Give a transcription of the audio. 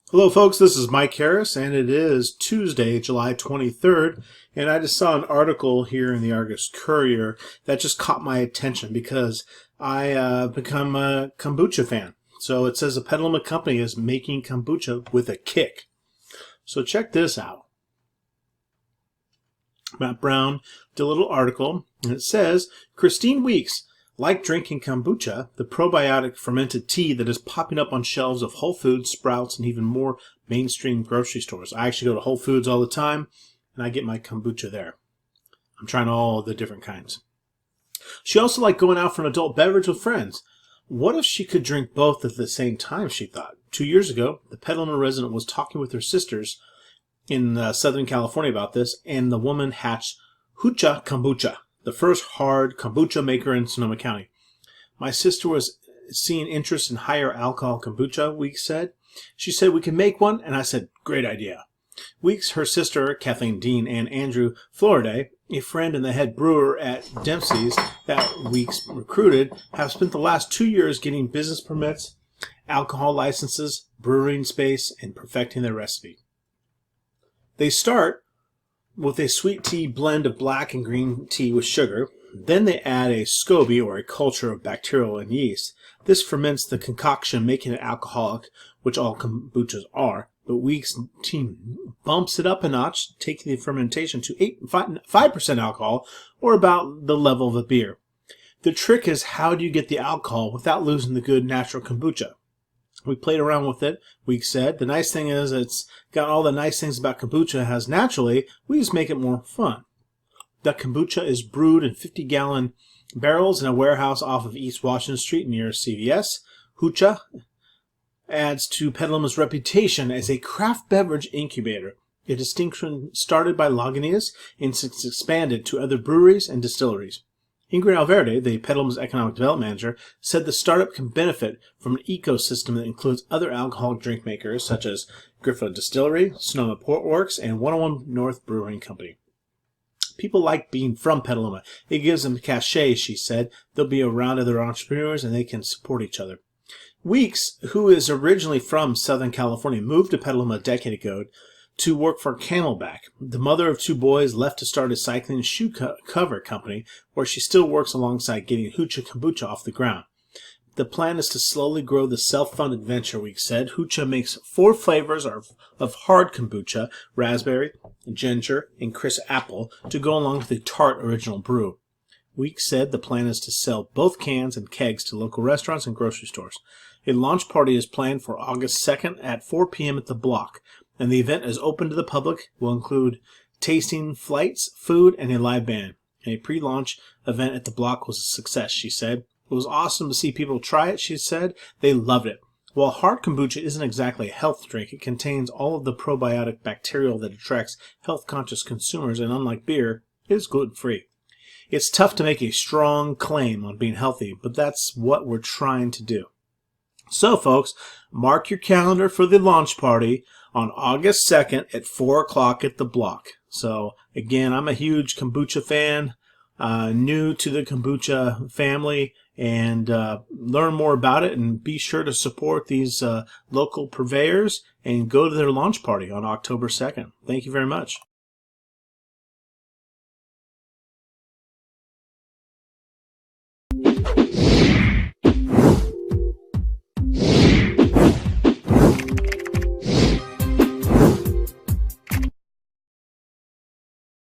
Hello folks, this is Mike Harris and it is Tuesday, July 23rd, and I just saw an article here in the Argus Courier that just caught my attention because I become a kombucha fan. So it says a Petaluma company is making kombucha with a kick. So check this out. Matt Brown did a little article and it says, Christine Weeks, like drinking kombucha, the probiotic fermented tea that is popping up on shelves of Whole Foods, Sprouts, and even more mainstream grocery stores. I actually go to Whole Foods all the time, and I get my kombucha there. I'm trying all the different kinds. She also liked going out for an adult beverage with friends. What if she could drink both at the same time, she thought. 2 years ago, the Petaluma resident was talking with her sisters in Southern California about this, and the woman hatched Hoocha Kombucha, the first hard kombucha maker in Sonoma County. My sister was seeing interest in higher alcohol kombucha, Weeks said. She said, we can make one, and I said, great idea. Weeks, her sister, Kathleen Dean, and Andrew Florida, a friend and the head brewer at Dempsey's that Weeks recruited, have spent the last 2 years getting business permits, alcohol licenses, brewing space, and perfecting their recipe. They start with a sweet tea blend of black and green tea with sugar. Then they add a SCOBY, or a culture of bacterial and yeast. This ferments the concoction, making it alcoholic, which all kombuchas are. But Weeks' team bumps it up a notch, taking the fermentation to 5% alcohol, or about the level of a beer. The trick is, how do you get the alcohol without losing the good natural kombucha? We played around with it, Weeks said. The nice thing is it's got all the nice things about kombucha has naturally. We just make it more fun. The kombucha is brewed in 50-gallon barrels in a warehouse off of East Washington Street near CVS. Hoocha adds to Petaluma's reputation as a craft beverage incubator, a distinction started by Lagunitas and since expanded to other breweries and distilleries. Ingrid Alverde, the Petaluma's economic development manager, said the startup can benefit from an ecosystem that includes other alcoholic drink makers such as Griffo Distillery, Sonoma Port Works, and 101 North Brewing Company. People like being from Petaluma. It gives them cachet, she said. They'll be around other entrepreneurs and they can support each other. Weeks, who is originally from Southern California, moved to Petaluma a decade ago to work for Camelback. The mother of 2 boys left to start a cycling shoe cover company where she still works alongside getting Hoocha Kombucha off the ground. The plan is to slowly grow the self-funded venture, Weeks said. Hoocha makes 4 flavors of hard kombucha, raspberry, ginger, and crisp apple, to go along with the tart original brew. Weeks said the plan is to sell both cans and kegs to local restaurants and grocery stores. A launch party is planned for August 2nd at 4 p.m. at the Block, and the event is open to the public, will include tasting, flights, food, and a live band. A pre-launch event at the Block was a success, she said. It was awesome to see people try it, she said. They loved it. While hard kombucha isn't exactly a health drink, it contains all of the probiotic bacterial that attracts health-conscious consumers, and unlike beer, it is gluten-free. It's tough to make a strong claim on being healthy, but that's what we're trying to do. So, folks, mark your calendar for the launch party on August 2nd at 4 o'clock at the Block. So, again, I'm a huge kombucha fan, new to the kombucha family, and learn more about it, and be sure to support these local purveyors and go to their launch party on October 2nd. Thank you very much.